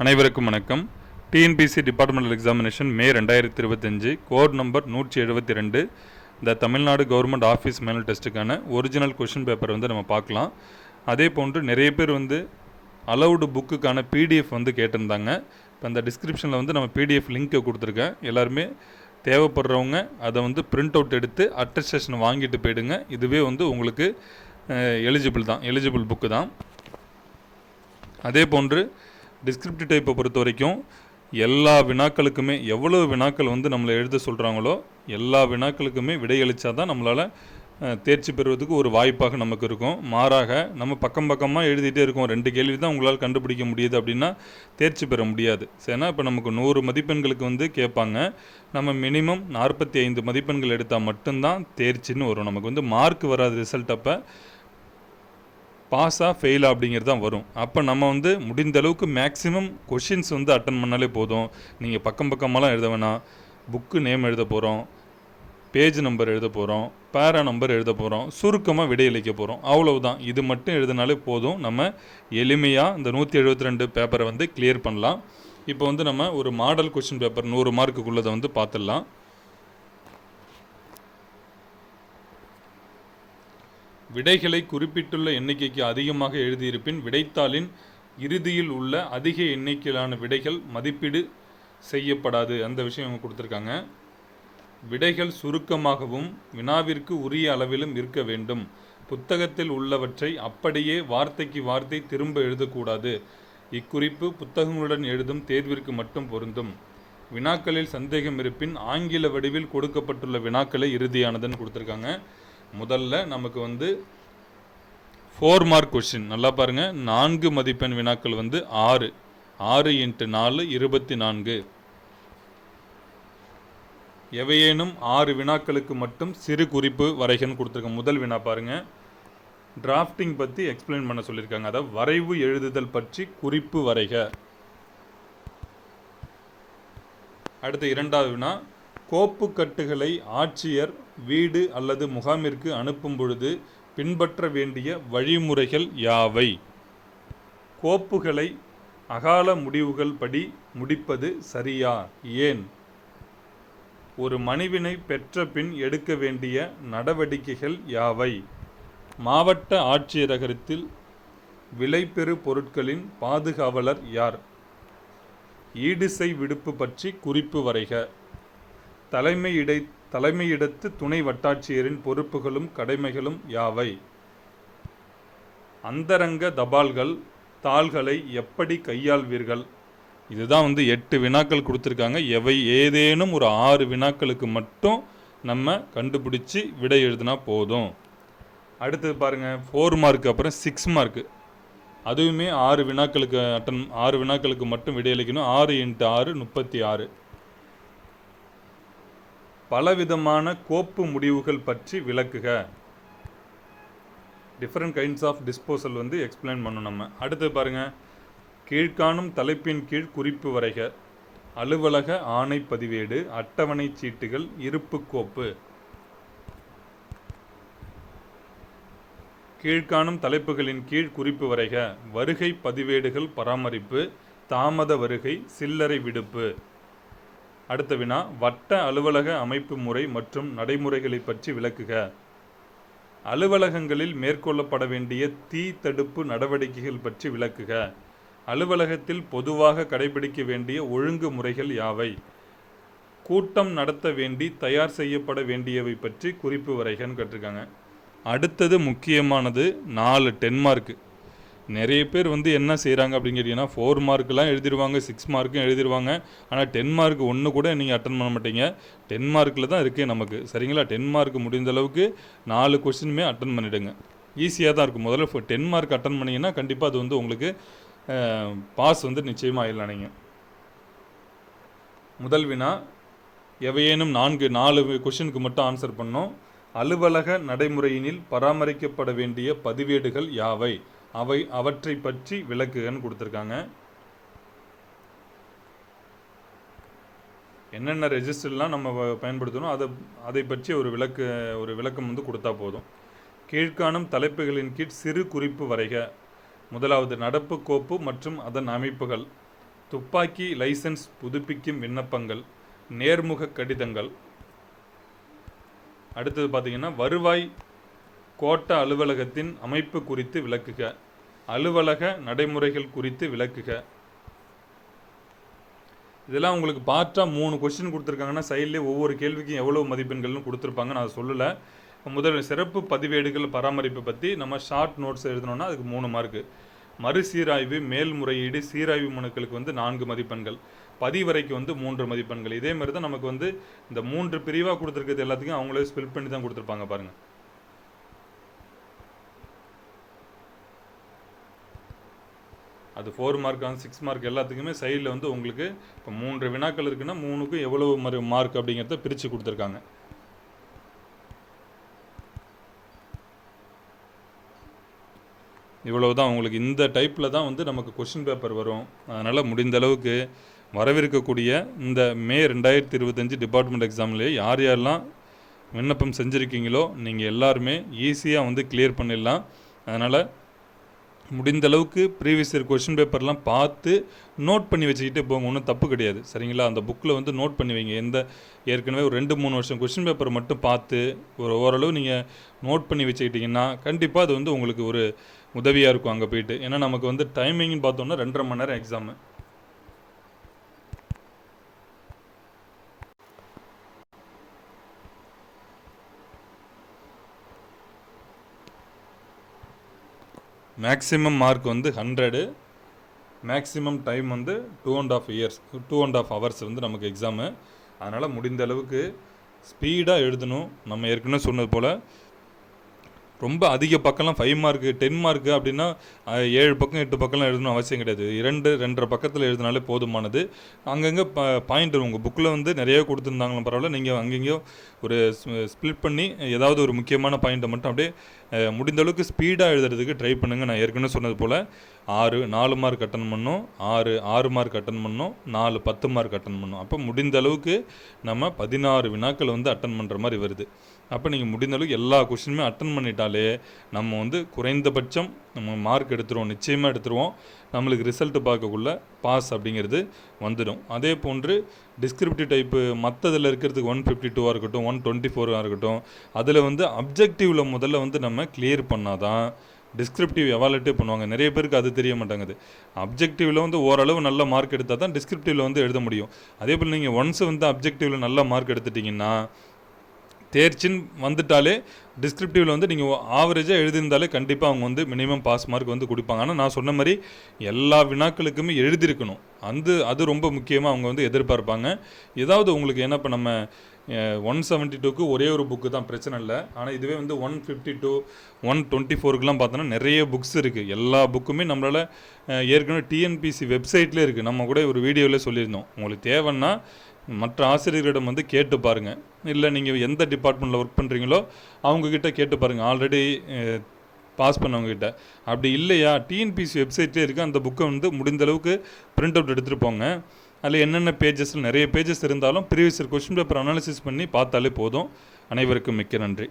அனைவருக்கும் வணக்கம். TNPC departmental examination May 2025 code number 172 இந்த தமிழ்நாடு கவர்மெண்ட் ஆஃபீஸ் மேனுவல் டெஸ்ட்டுக்கான ஒரிஜினல் கொஷின் பேப்பர் வந்து நம்ம பார்க்கலாம். அதே போன்று நிறைய பேர் வந்து அலவுடு புக்குக்கான பிடிஎஃப் வந்து கேட்டிருந்தாங்க. இப்போ அந்த டிஸ்கிரிப்ஷனில் வந்து நம்ம பிடிஎஃப் லிங்க்கை கொடுத்துருக்கேன். எல்லாருமே தேவைப்படுறவங்க அதை வந்து பிரிண்ட் அவுட் எடுத்து அட்டஸ்டேஷன் வாங்கிட்டு போயிடுங்க. இதுவே வந்து உங்களுக்கு எலிஜிபிள் புக்கு தான். அதே போன்று டிஸ்கிரிப்டிவ் டைப்பை பொறுத்த வரைக்கும் எல்லா வினாக்களுக்குமே எவ்வளோ வினாக்கள் வந்து நம்மளை எழுத சொல்கிறாங்களோ எல்லா வினாக்களுக்குமே விடையளித்தா தான் நம்மளால் தேர்ச்சி பெறுவதுக்கு ஒரு வாய்ப்பாக நமக்கு இருக்கும். மாறாக நம்ம பக்கமாக எழுதிட்டே இருக்கோம், 2 கேள்வி தான் உங்களால் கண்டுபிடிக்க முடியுது அப்படின்னா தேர்ச்சி பெற முடியாது. ஏன்னா இப்போ நமக்கு 100 மதிப்பெண்களுக்கு வந்து கேட்பாங்க. நம்ம மினிமம் 45 மதிப்பெண்கள் எடுத்தால் மட்டும்தான் தேர்ச்சின்னு வரும். நமக்கு வந்து மார்க் வராது ரிசல்ட். அப்போ பாஸாக ஃபெயிலா அப்படிங்கிறது தான் வரும். அப்போ நம்ம வந்து முடிந்த அளவுக்கு மேக்ஸிமம் கொஷின்ஸ் வந்து அட்டன் பண்ணாலே போதும். நீங்கள் பக்கமெல்லாம் எழுத வேணாம். புக்கு நேம் எழுத போகிறோம், பேஜ் நம்பர் எழுத போகிறோம், பேரா நம்பர் எழுத போகிறோம், சுருக்கமாக விடையளிக்க போகிறோம், அவ்வளவுதான். இது மட்டும் எழுதினாலே போதும். நம்ம எளிமையாக இந்த 172 பேப்பரை வந்து கிளியர் பண்ணலாம். இப்போ வந்து நம்ம ஒரு மாடல் கொஷின் பேப்பர் 100 மார்க்குள்ளதை வந்து பார்த்துடலாம். விடைகளை குறிப்பிட்டுள்ள எண்ணிக்கைக்கு அதிகமாக எழுதியிருப்பின் விடைத்தாளின் இறுதியில் உள்ள அதிக எண்ணிக்கையிலான விடைகள் மதிப்பீடு செய்யப்படாது. அந்த விஷயம் அவங்க கொடுத்துருக்காங்க. விடைகள் சுருக்கமாகவும் வினாவிற்கு உரிய அளவிலும் இருக்க வேண்டும். புத்தகத்தில் உள்ளவற்றை அப்படியே வார்த்தைக்கு வார்த்தை திரும்ப எழுதக்கூடாது. இக்குறிப்பு புத்தகங்களுடன் எழுதும் தேர்விற்கு மட்டும் பொருந்தும். வினாக்களில் சந்தேகம் இருப்பின் ஆங்கில வடிவில் கொடுக்கப்பட்டுள்ள வினாக்களை இறுதியானதுன்னு கொடுத்துருக்காங்க. முதல்ல நமக்கு வந்து 4 மார்க் கொஷின் நல்லா பாருங்கள். 4 மதிப்பெண் வினாக்கள் வந்து 6 × 4 24. எவையேனும் 6 வினாக்களுக்கு மட்டும் சிறு குறிப்பு வரைகன்னு கொடுத்துருக்காங்க. முதல் வினா பாருங்கள், டிராஃப்டிங் பற்றி எக்ஸ்பிளைன் பண்ண சொல்லியிருக்காங்க. அதாவது வரைவு எழுதுதல் பற்றி குறிப்பு வரைக. அடுத்த இரண்டாவது வினா, கோப்பு கட்டுகளை ஆட்சியர் வீடு அல்லது முகாமிற்கு அனுப்பும் பொழுது பின்பற்ற வேண்டிய வழிமுறைகள் யாவை? கோப்புகளை அகால முடிவுகள் படி முடிப்பது சரியா? ஏன்? ஒரு மனுவினை பெற்ற பின் எடுக்க வேண்டிய நடவடிக்கைகள் யாவை? மாவட்ட ஆட்சியரகத்தில் விலைபெறு பொருட்களின் பாதுகாவலர் யார்? ஈடுசெய் விடுப்பு பற்றி குறிப்பு வரைக. தலைமையிடத்து துணை வட்டாட்சியரின் பொறுப்புகளும் கடமைகளும் யாவை? அந்தரங்க தபால்கள் தாள்களை எப்படி கையாள்வீர்கள்? இதுதான் வந்து 8 வினாக்கள் கொடுத்துருக்காங்க. ஏதேனும் ஒரு 6 வினாக்களுக்கு மட்டும் நம்ம கண்டுபிடிச்சி விடை எழுதினா போதும். அடுத்தது பாருங்கள், 4 மார்க் அப்புறம் 6 மார்க்கு. அதுவுமே 6 வினாக்களுக்கு மட்டும் விடையளிக்கணும். 6 × 6 36. பலவிதமான கோப்பு முடிவுகள் பற்றி விளக்குக. டிஃப்ரெண்ட் கைண்ட்ஸ் ஆஃப் டிஸ்போசல் வந்து எக்ஸ்பிளைன் பண்ணணும் நம்ம. அடுத்து பாருங்கள், கீழ்காணும் தலைப்பின் கீழ் குறிப்பு வரைக. அலுவலக ஆணை பதிவேடு, அட்டவணை சீட்டுகள், இருப்பு கோப்பு. கீழ்காணும் தலைப்புகளின் கீழ் குறிப்பு வரைக. வருகை பதிவேடுகள் பராமரிப்பு, தாமத வருகை, சில்லறை விடுப்பு. அடுத்த வினா, வட்ட அலுவலக அமைப்பு முறை மற்றும் நடைமுறைகளை பற்றி விளக்குக. அலுவலகங்களில் மேற்கொள்ளப்பட வேண்டிய தீ தடுப்பு நடவடிக்கைகள் பற்றி விளக்குக. அலுவலகத்தில் பொதுவாக கடைபிடிக்க வேண்டிய ஒழுங்கு முறைகள் யாவை? கூட்டம் நடத்த வேண்டி தயார் செய்யப்பட வேண்டியவை பற்றி குறிப்பு வரைகன்னு கேட்டிருக்காங்க. அடுத்தது முக்கியமானது 4 10 மார்க்கு. நிறைய பேர் வந்து என்ன செய்கிறாங்க அப்படின்னு கேட்டிங்கன்னா 4 மார்க்கெலாம் எழுதிடுவாங்க, 6 மார்க்கும் எழுதிடுவாங்க. ஆனால் 10 மார்க் ஒன்று கூட நீங்கள் அட்டன் பண்ண மாட்டீங்க. 10 மார்க்கில் தான் இருக்குது நமக்கு, சரிங்களா? 10 மார்க் முடிந்த அளவுக்கு 4 கொஸ்டினுமே அட்டன் பண்ணிவிடுங்க. ஈஸியாக தான் இருக்கும். முதல்ல 10 மார்க் அட்டன் பண்ணிங்கன்னா கண்டிப்பாக அது வந்து உங்களுக்கு பாஸ் வந்து நிச்சயமாக ஆயிடலாம். நீங்கள் முதல் வினா எவையேனும் 4 கொஸ்டினுக்கு மட்டும் ஆன்சர் பண்ணோம். அலுவலக நடைமுறையினில் பராமரிக்கப்பட வேண்டிய பதிவேடுகள் யாவை? அவற்றை பற்றி விளக்குகன்னு கொடுத்துருக்காங்க. என்னென்ன ரெஜிஸ்டர்லாம் நம்ம பயன்படுத்தணும் அதை பற்றி ஒரு விளக்கம் வந்து கொடுத்தா போதும். கீழ்காணும் தலைப்புகளின் கீழ் சிறு குறிப்பு வரைக. முதலாவது, நடப்பு கோப்பு மற்றும் அதன் அமைப்புகள். துப்பாக்கி லைசன்ஸ் புதுப்பிக்கும் விண்ணப்பங்கள், நேர்முக கடிதங்கள். அடுத்தது பார்த்தீங்கன்னா வருவாய் கோட்ட அலுவலகத்தின் அமைப்பு குறித்து விளக்குக, அலுவலக நடைமுறைகள் குறித்து விளக்குக. இதெல்லாம் உங்களுக்கு பார்த்தா 3 கொஸ்டின் கொடுத்துருக்காங்கன்னா சைட்லேயே ஒவ்வொரு கேள்விக்கும் எவ்வளோ மதிப்பெண்கள்னு கொடுத்துருப்பாங்க. நான் சொல்லலை. முதல் சிறப்பு பதிவேடுகள் பராமரிப்பை பற்றி நம்ம ஷார்ட் நோட்ஸ் எழுதணும்னா அதுக்கு 3 மார்க்கு. மறுசீராய்வு, மேல்முறையீடு, சீராய்வு மனுக்களுக்கு 4 மதிப்பெண்கள், பதிவரைக்கு 3 மதிப்பெண்கள். இதே மாதிரி தான் நமக்கு இந்த 3 பிரிவாக கொடுத்துருக்கிறது எல்லாத்துக்கும் அவங்களே ஸ்பில் பண்ணி தான் கொடுத்துருப்பாங்க பாருங்கள். அது 4 மார்க் 6 மார்க் எல்லாத்துக்குமே சைடில் உங்களுக்கு இப்போ 3 வினாக்கள் இருக்குன்னா 3க்கும் எவ்வளவு மார்க் அப்படிங்கிறத பிரித்து கொடுத்துருக்காங்க. இவ்வளவு தான் உங்களுக்கு இந்த டைப்பில் தான் நமக்கு கொஷின் பேப்பர் வரும். அதனால் முடிந்த அளவுக்கு வரவிருக்கக்கூடிய இந்த மே 2025 டிபார்ட்மெண்ட் எக்ஸாம்லேயே யார் யாரெல்லாம் விண்ணப்பம் செஞ்சுருக்கீங்களோ நீங்கள் எல்லாருமே ஈஸியாக கிளியர் பண்ணிடலாம். அதனால் முடிந்த அளவுக்கு ப்ரீவியஸ் இயர் கொஷின் பேப்பர்லாம் பார்த்து நோட் பண்ணி வச்சுக்கிட்டே போங்க. ஒன்றும் தப்பு கிடையாது, சரிங்களா? அந்த புக்கில் நோட் பண்ணி வைங்க. ஏற்கனவே ஒரு 2-3 வருஷம் கொஷின் பேப்பர் மட்டும் பார்த்து ஓரளவு நீங்கள் நோட் பண்ணி வச்சுக்கிட்டிங்கன்னா கண்டிப்பாக அது உங்களுக்கு ஒரு உதவியாக இருக்கும் அங்கே போயிட்டு. ஏன்னா நமக்கு டைமிங்னு பார்த்தோம்னா 2.5 மணி நேரம் exam. Maximum mark 100, maximum time 2.5 years 2.5 hours நமக்கு எக்ஸாமு. அதனால் முடிந்த அளவுக்கு ஸ்பீடாக எழுதணும். நம்ம ஏற்கனவே சொன்னது போல் ரொம்ப அதிக பக்கம்லாம் 5 மார்க்கு 10 மார்க்கு அப்படின்னா 7 பக்கம் 8 பக்கம்லாம் எழுதணும் அவசியம் கிடையாது. 2-2.5 பக்கத்தில் எழுதினாலே போதுமானது. அங்கங்கே பாயிண்ட் உங்கள் புக்கில் நிறைய கொடுத்துருந்தாங்களும் பரவாயில்ல, நீங்கள் அங்கங்கேயோ ஒரு ஸ்ப்ளிட் பண்ணி ஏதாவது ஒரு முக்கியமான பாயிண்ட்டை மட்டும் அப்படியே முடிந்த அளவுக்கு ஸ்பீடாக எழுதுறதுக்கு ட்ரை பண்ணுங்கள். நான் ஏற்கனவே சொன்னது போல் 4 மார்க் அட்டன் பண்ணணும், 6 மார்க் அட்டன் பண்ணணும், 10 மார்க் அட்டன் பண்ணணும். அப்போ முடிந்த அளவுக்கு நம்ம 16 வினாக்கள் அட்டன் பண்ணுற மாதிரி வருது. அப்போ நீங்கள் முடிந்த அளவுக்கு எல்லா கொஸ்டினுமே அட்டன் பண்ணிட்டாலே நம்ம குறைந்தபட்சம் நம்ம மார்க் எடுத்துருவோம், நிச்சயமாக எடுத்துருவோம். நம்மளுக்கு ரிசல்ட்டு பார்க்கக்குள்ள பாஸ் அப்படிங்கிறது வந்துடும். அதே போன்று டிஸ்கிரிப்டிவ் டைப்பு மற்றதில் இருக்கிறதுக்கு 152 இருக்கட்டும், 124 இருக்கட்டும், அதில் அப்ஜெக்டிவில் முதல்ல நம்ம கிளியர் பண்ணால் தான் டிஸ்கிரிப்டிவ் எவாலுவேட்டே பண்ணுவாங்க. நிறைய பேருக்கு அது தெரிய மாட்டாங்குது. அப்ஜெக்டிவில் ஓரளவு நல்ல மார்க் எடுத்தால் தான் டிஸ்கிரிப்டிவில் எழுத முடியும். அதே போல் நீங்கள் ஒன்ஸ் அப்ஜெக்டிவில் நல்ல மார்க் எடுத்துட்டிங்கன்னா தேர்ச்சின்னு வந்துட்டாலே டிஸ்கிரிப்டிவில் நீங்கள் ஆவரேஜாக எழுதியிருந்தாலே கண்டிப்பாக அவங்க மினிமம் பாஸ் மார்க் கொடுப்பாங்க. ஆனால் நான் சொன்ன மாதிரி எல்லா வினாக்களுக்குமே எழுதியிருக்கணும். அது ரொம்ப முக்கியமாக அவங்க எதிர்பார்ப்பாங்க. ஏதாவது உங்களுக்கு ஏன்னா இப்போ நம்ம 172க்கு ஒரே ஒரு புக்கு தான், பிரச்சனை இல்லை. ஆனால் இதுவே 152 124க்குலாம் பார்த்தோன்னா நிறைய புக்ஸ் இருக்குது. எல்லா புக்குமே நம்மளால் ஏற்கனவே டிஎன்பிசி வெப்சைட்லேயே இருக்குது. நம்ம கூட ஒரு வீடியோவில் சொல்லியிருந்தோம். உங்களுக்கு தேவைன்னா மற்ற ஆசிரியர்களிடம் கேட்டு பாருங்கள். இல்லை நீங்கள் எந்த டிபார்ட்மெண்ட்டில் ஒர்க் பண்ணுறீங்களோ அவங்கக்கிட்ட கேட்டு பாருங்கள், ஆல்ரெடி பாஸ் பண்ணவங்ககிட்ட. அப்படி இல்லையா டிஎன்பிசி வெப்சைட்லேயே இருக்குது. அந்த புக்கை முடிந்த அளவுக்கு பிரிண்ட் அவுட் எடுத்துகிட்டு போங்க. அதில் என்னென்ன பேஜஸில் நிறைய பேஜஸ் இருந்தாலும் previous year question paper analysis பண்ணி பார்த்தாலே போதும். அனைவருக்கும் மிக்க நன்றி.